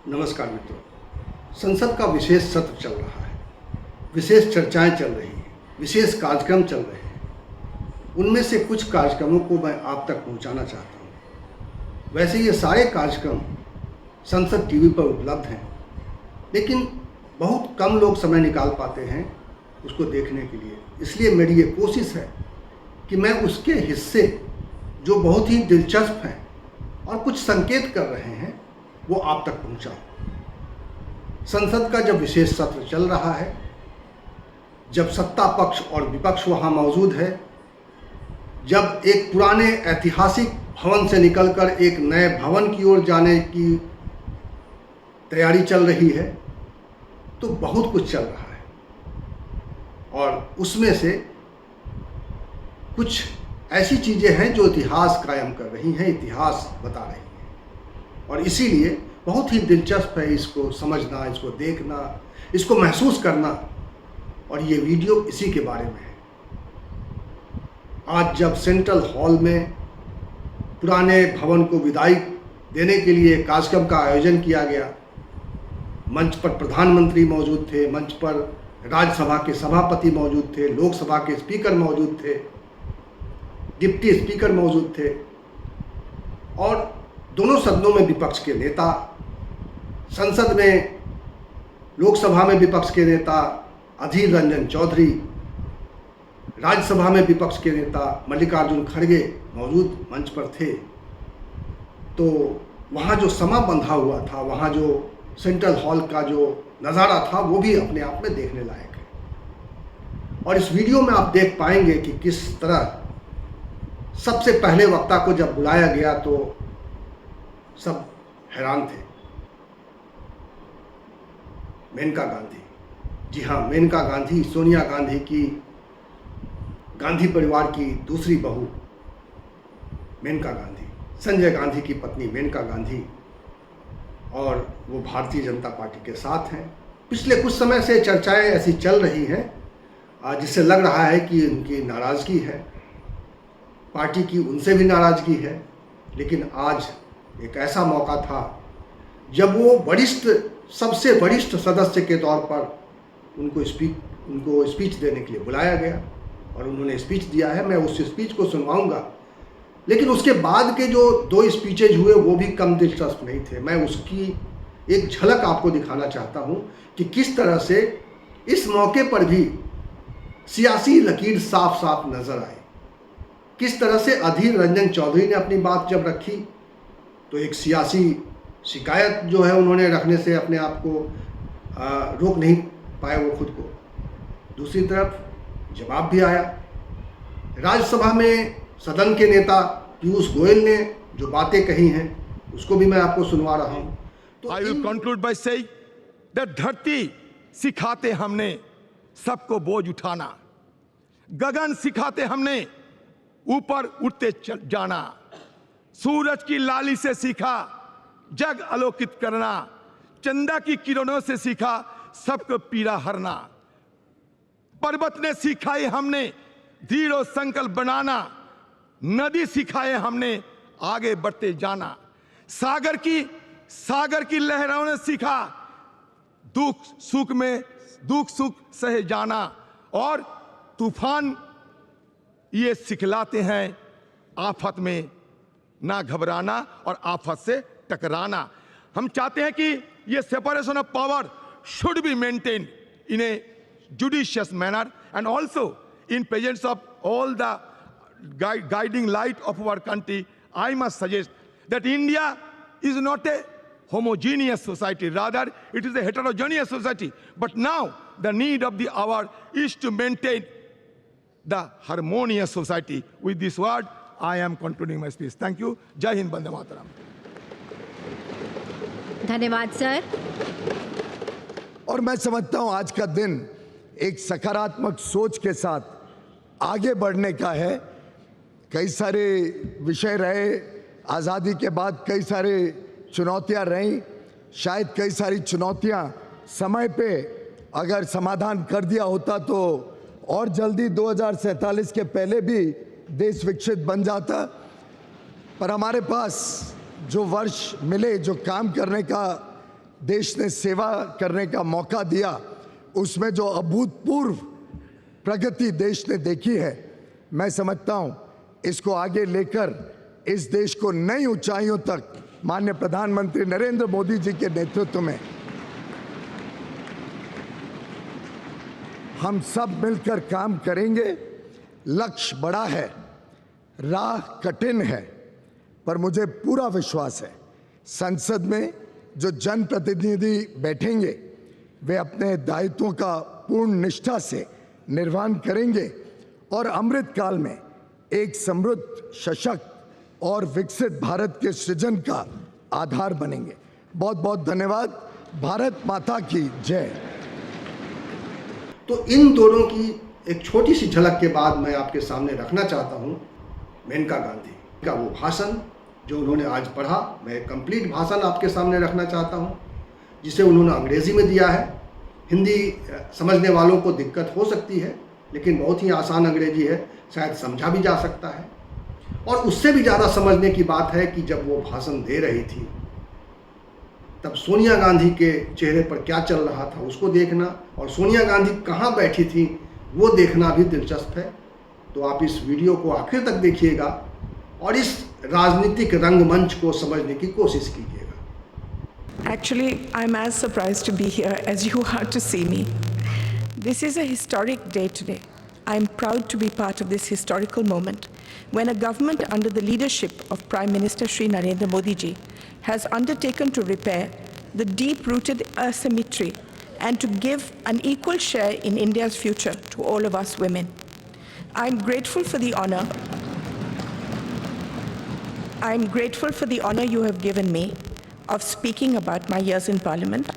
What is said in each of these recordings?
नमस्कार मित्रों, संसद का विशेष सत्र चल रहा है, विशेष चर्चाएं चल रही हैं, विशेष कार्यक्रम चल रहे हैं। उनमें से कुछ कार्यक्रमों को मैं आप तक पहुंचाना चाहता हूं। वैसे ये सारे कार्यक्रम संसद टीवी पर उपलब्ध हैं, लेकिन बहुत कम लोग समय निकाल पाते हैं उसको देखने के लिए। इसलिए मेरी ये कोशिश है कि मैं उसके हिस्से जो बहुत ही दिलचस्प हैं और कुछ संकेत कर रहे हैं वो आप तक पहुंचाऊं। संसद का जब विशेष सत्र चल रहा है, जब सत्ता पक्ष और विपक्ष वहां मौजूद है, जब एक पुराने ऐतिहासिक भवन से निकलकर एक नए भवन की ओर जाने की तैयारी चल रही है, तो बहुत कुछ चल रहा है और उसमें से कुछ ऐसी चीज़ें हैं जो इतिहास कायम कर रही हैं, इतिहास बता रही हैं। और इसीलिए बहुत ही दिलचस्प है इसको समझना, इसको देखना, इसको महसूस करना, और ये वीडियो इसी के बारे में है। आज जब सेंट्रल हॉल में पुराने भवन को विदाई देने के लिए कार्यक्रम का आयोजन किया गया, मंच पर प्रधानमंत्री मौजूद थे, मंच पर राज्यसभा के सभापति मौजूद थे, लोकसभा के स्पीकर मौजूद थे, डिप्टी स्पीकर मौजूद थे, और दोनों सदनों में विपक्ष के नेता, संसद में लोकसभा में विपक्ष के नेता अधीर रंजन चौधरी, राज्यसभा में विपक्ष के नेता मल्लिकार्जुन खड़गे मौजूद मंच पर थे। तो वहाँ जो समा बंधा हुआ था, वहाँ जो सेंट्रल हॉल का जो नज़ारा था, वो भी अपने आप में देखने लायक है। और इस वीडियो में आप देख पाएंगे कि किस तरह सबसे पहले वक्ता को जब बुलाया गया तो सब हैरान थे। मेनका गांधी, जी हाँ, मेनका गांधी, सोनिया गांधी की, गांधी परिवार की दूसरी बहू मेनका गांधी, संजय गांधी की पत्नी मेनका गांधी, और वो भारतीय जनता पार्टी के साथ हैं। पिछले कुछ समय से चर्चाएं ऐसी चल रही हैं जिससे लग रहा है कि उनकी नाराज़गी है, पार्टी की उनसे भी नाराज़गी है। लेकिन आज एक ऐसा मौका था जब वो वरिष्ठ, सबसे वरिष्ठ सदस्य के तौर पर उनको स्पीच देने के लिए बुलाया गया और उन्होंने स्पीच दिया है। मैं उस स्पीच को सुनवाऊंगा, लेकिन उसके बाद के जो दो स्पीचेज हुए वो भी कम दिलचस्प नहीं थे। मैं उसकी एक झलक आपको दिखाना चाहता हूँ कि किस तरह से इस मौके पर भी सियासी लकीर साफ साफ नजर आई। किस तरह से अधीर रंजन चौधरी ने अपनी बात जब रखी तो एक सियासी शिकायत जो है उन्होंने रखने से अपने आप को रोक नहीं पाए वो खुद को। दूसरी तरफ जवाब भी आया। राज्यसभा में सदन के नेता पीयूष गोयल ने जो बातें कही हैं उसको भी मैं आपको सुनवा रहा हूं। तो I will conclude by saying that धरती सिखाते हमने सबको बोझ उठाना, गगन सिखाते हमने ऊपर उठते जाना, सूरज की लाली से सीखा जग आलोकित करना, चंदा की किरणों से सीखा सबको पीड़ा हरना, पर्वत ने सिखाए हमने धीर और संकल्प बनाना, नदी सिखाए हमने आगे बढ़ते जाना, सागर की लहरों ने सीखा दुख सुख सहे जाना, और तूफान ये सिखलाते हैं आफत में ना घबराना और आफत से टकराना। हम चाहते हैं कि ये separation of power should be maintain in A judicious manner and also in presence of all the guiding light of our country. I must suggest that India is not a homogeneous society, rather it is a heterogeneous society. But now the need of the hour is to maintain the harmonious society. With this word, I am concluding my speech. Thank you. Jai Hind, Bande Mataram. धन्यवाद sir. और मैं समझता हूं आज का दिन एक सकारात्मक सोच के साथ आगे बढ़ने का है। कई सारे विषय रहे, आज़ादी के बाद कई सारे चुनौतियां रहीं, शायद कई सारी चुनौतियां समय पे अगर समाधान कर दिया होता तो और जल्दी 2047 के पहले भी देश विकसित बन जाता। पर हमारे पास जो वर्ष मिले, जो काम करने का देश ने सेवा करने का मौका दिया, उसमें जो अभूतपूर्व प्रगति देश ने देखी है, मैं समझता हूं इसको आगे लेकर इस देश को नई ऊंचाइयों तक माननीय प्रधानमंत्री नरेंद्र मोदी जी के नेतृत्व में हम सब मिलकर काम करेंगे। लक्ष्य बड़ा है, राह कठिन है, पर मुझे पूरा विश्वास है संसद में जो जनप्रतिनिधि बैठेंगे वे अपने दायित्वों का पूर्ण निष्ठा से निर्वहन करेंगे और अमृत काल में एक समृद्ध, सशक्त और विकसित भारत के सृजन का आधार बनेंगे। बहुत बहुत धन्यवाद। भारत माता की जय। तो इन दोनों की एक छोटी सी झलक के बाद मैं आपके सामने रखना चाहता हूं मेनका गांधी का वो भाषण जो उन्होंने आज पढ़ा। मैं कंप्लीट भाषण आपके सामने रखना चाहता हूं जिसे उन्होंने अंग्रेजी में दिया है। हिंदी समझने वालों को दिक्कत हो सकती है, लेकिन बहुत ही आसान अंग्रेजी है, शायद समझा भी जा सकता है। और उससे भी ज़्यादा समझने की बात है कि जब वो भाषण दे रही थी तब सोनिया गांधी के चेहरे पर क्या चल रहा था उसको देखना, और सोनिया गांधी कहाँ बैठी थी वो देखना भी दिलचस्प है। तो आप इस वीडियो को आखिर तक देखिएगा और इस राजनीतिक रंगमंच को समझने की कोशिश कीजिएगा। Actually, I'm as surprised to be here as you are to see me. This is a historic day today. I'm proud to be part of this historical moment when a government under the leadership of Prime Minister Shri Narendra Modi ji has undertaken to repair the deep-rooted asymmetry and to give an equal share in India's future to all of us women. I'm grateful for the honor you have given me of speaking about my years in Parliament.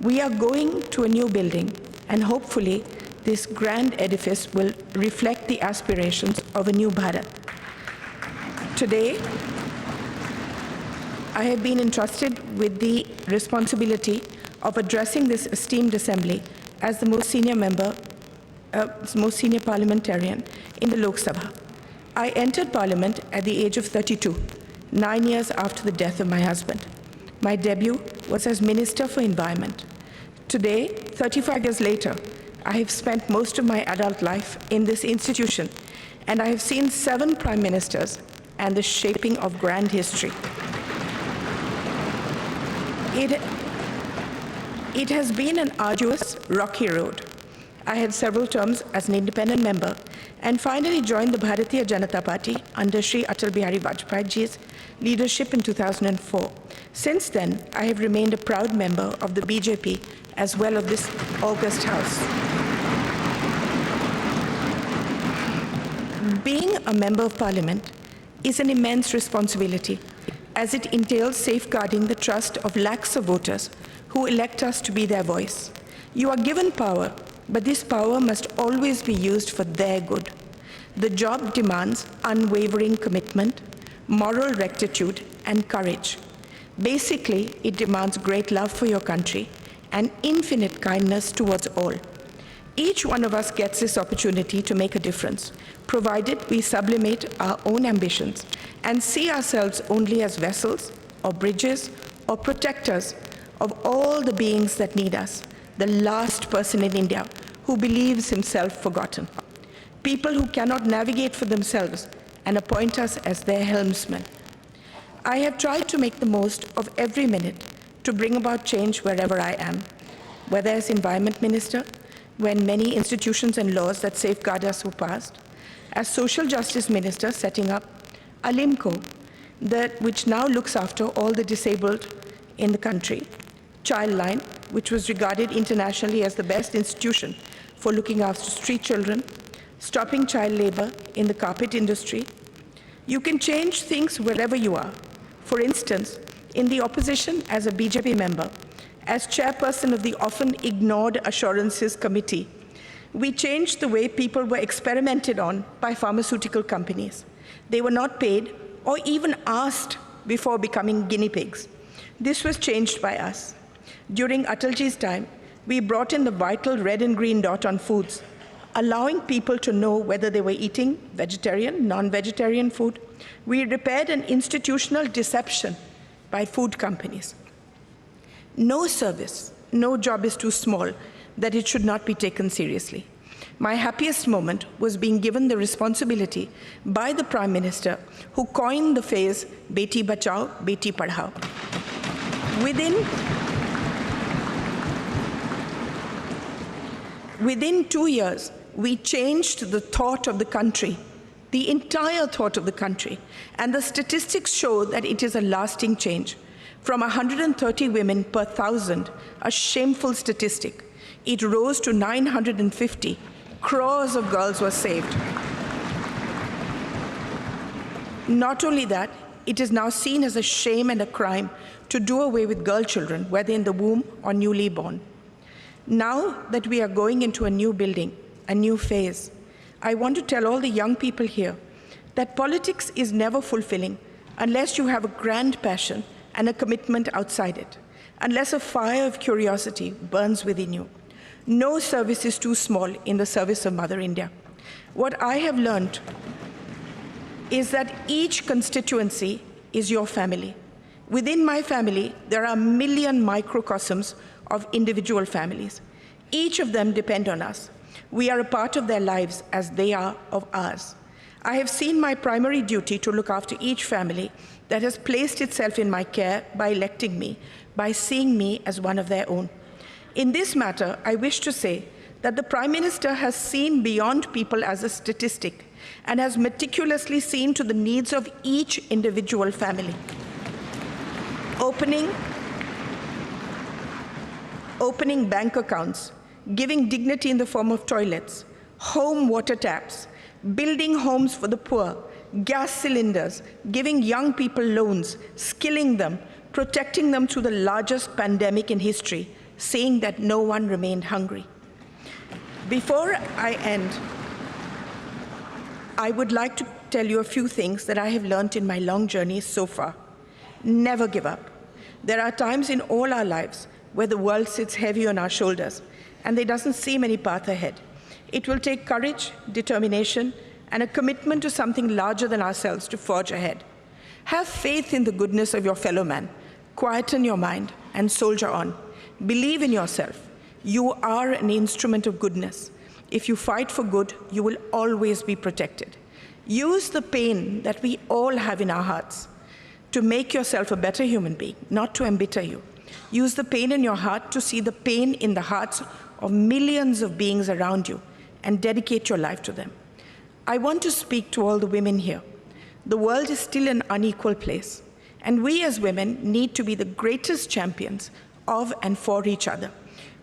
We are going to a new building, and hopefully this grand edifice will reflect the aspirations of a new Bharat. Today, I have been entrusted with the responsibility of addressing this esteemed assembly as the most senior parliamentarian in the Lok Sabha. I entered Parliament at the age of 32, 9 years after the death of my husband. My debut was as Minister for Environment. Today, 35 years later, I have spent most of my adult life in this institution, and I have seen 7 prime ministers and the shaping of grand history. It has been an arduous, rocky road. I had several terms as an independent member and finally joined the Bharatiya Janata Party under Shri Atal Bihari Vajpayee ji's leadership in 2004. Since then, I have remained a proud member of the BJP as well as this august house. Being a member of Parliament is an immense responsibility, as it entails safeguarding the trust of lakhs of voters who elect us to be their voice. You are given power, but this power must always be used for their good. The job demands unwavering commitment, moral rectitude, and courage. Basically, it demands great love for your country and infinite kindness towards all. Each one of us gets this opportunity to make a difference, provided we sublimate our own ambitions and see ourselves only as vessels or bridges or protectors of all the beings that need us, the last person in India who believes himself forgotten. People who cannot navigate for themselves and appoint us as their helmsmen. I have tried to make the most of every minute to bring about change wherever I am, whether as Environment Minister, when many institutions and laws that safeguard us were passed, as Social Justice Minister setting up Alimco, which now looks after all the disabled in the country, Childline, which was regarded internationally as the best institution for looking after street children, stopping child labor in the carpet industry. You can change things wherever you are. For instance, in the opposition as a BJP member, as chairperson of the often ignored Assurances Committee, we changed the way people were experimented on by pharmaceutical companies. They were not paid or even asked before becoming guinea pigs. This was changed by us. During Atalji's time, we brought in the vital red and green dot on foods, allowing people to know whether they were eating vegetarian, non-vegetarian food. We repaired an institutional deception by food companies. No service, no job is too small that it should not be taken seriously. My happiest moment was being given the responsibility by the Prime Minister, who coined the phrase Beti Bachao, Beti Padhao. Within 2 years, we changed the thought of the country, the entire thought of the country, and the statistics show that it is a lasting change. From 130 women per 1,000, a shameful statistic, it rose to 950. Crores of girls were saved. Not only that, it is now seen as a shame and a crime to do away with girl children, whether in the womb or newly born. Now that we are going into a new building, a new phase, I want to tell all the young people here that politics is never fulfilling unless you have a grand passion and a commitment outside it, unless a fire of curiosity burns within you. No service is too small in the service of Mother India. What I have learned is that each constituency is your family. Within my family, there are a million microcosms of individual families. Each of them depend on us. We are a part of their lives as they are of ours. I have seen my primary duty to look after each family that has placed itself in my care by electing me, by seeing me as one of their own. In this matter, I wish to say that the Prime Minister has seen beyond people as a statistic and has meticulously seen to the needs of each individual family. Opening bank accounts, giving dignity in the form of toilets, home water taps, building homes for the poor, gas cylinders, giving young people loans, skilling them, protecting them through the largest pandemic in history, saying that no one remained hungry. Before I end, I would like to tell you a few things that I have learned in my long journey so far. Never give up. There are times in all our lives where the world sits heavy on our shoulders and there doesn't seem any path ahead. It will take courage, determination, and a commitment to something larger than ourselves to forge ahead. Have faith in the goodness of your fellow man. Quieten your mind and soldier on. Believe in yourself. You are an instrument of goodness. If you fight for good, you will always be protected. Use the pain that we all have in our hearts to make yourself a better human being, not to embitter you. Use the pain in your heart to see the pain in the hearts of millions of beings around you and dedicate your life to them. I want to speak to all the women here. The world is still an unequal place, and we as women need to be the greatest champions of and for each other.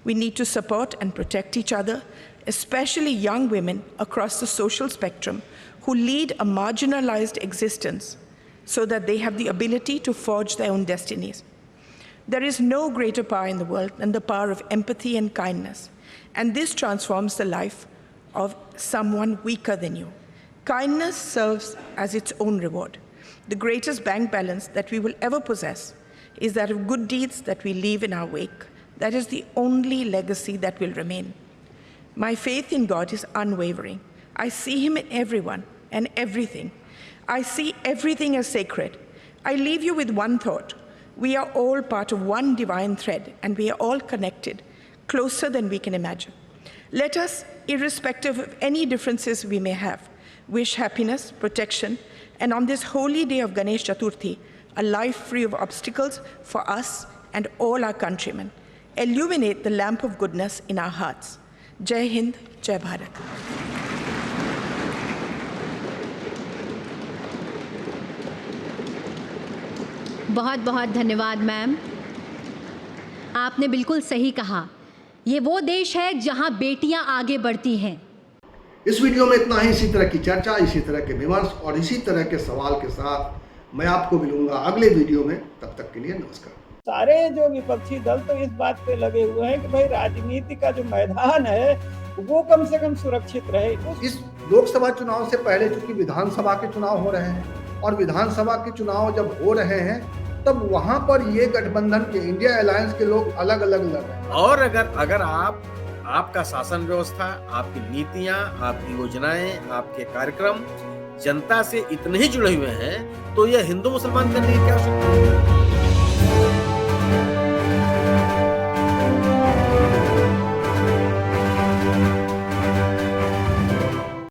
We need to support and protect each other, especially young women across the social spectrum who lead a marginalized existence so that they have the ability to forge their own destinies. There is no greater power in the world than the power of empathy and kindness, and this transforms the life of someone weaker than you. Kindness serves as its own reward. The greatest bank balance that we will ever possess is that of good deeds that we leave in our wake. That is the only legacy that will remain. My faith in God is unwavering. I see Him in everyone and everything. I see everything as sacred. I leave you with one thought. We are all part of one divine thread, and we are all connected, closer than we can imagine. Let us, irrespective of any differences we may have, wish happiness, protection, and on this holy day of Ganesh Chaturthi, a life free of obstacles for us and all our countrymen. Illuminate the lamp of goodness in our hearts. Jai Hind, Jai Bharat. बहुत बहुत धन्यवाद ma'am, आपने बिल्कुल सही कहा। ये वो देश है जहां बेटियां आगे बढ़ती हैं। इस वीडियो में इतना ही। इसी तरह की चर्चा, इसी तरह के विमर्श और इसी तरह के सवाल के साथ मैं आपको मिलूंगा अगले वीडियो में। तब तक के लिए नमस्कार। सारे जो विपक्षी दल तो इस बात पे लगे हुए हैं कि भाई राजनीति का जो मैदान है वो कम से कम सुरक्षित रहे। इस लोकसभा चुनाव से पहले चूंकि विधानसभा के चुनाव हो रहे हैं और विधानसभा के चुनाव जब हो रहे हैं तब वहां पर ये गठबंधन के इंडिया अलायंस के लोग अलग अलग लड़ रहे हैं। और अगर आपका शासन व्यवस्था, आपकी नीतियां, आपकी योजनाएं, आपके कार्यक्रम जनता से इतने ही जुड़े हुए हैं तो यह हिंदू मुसलमान करने की क्या आवश्यकता है?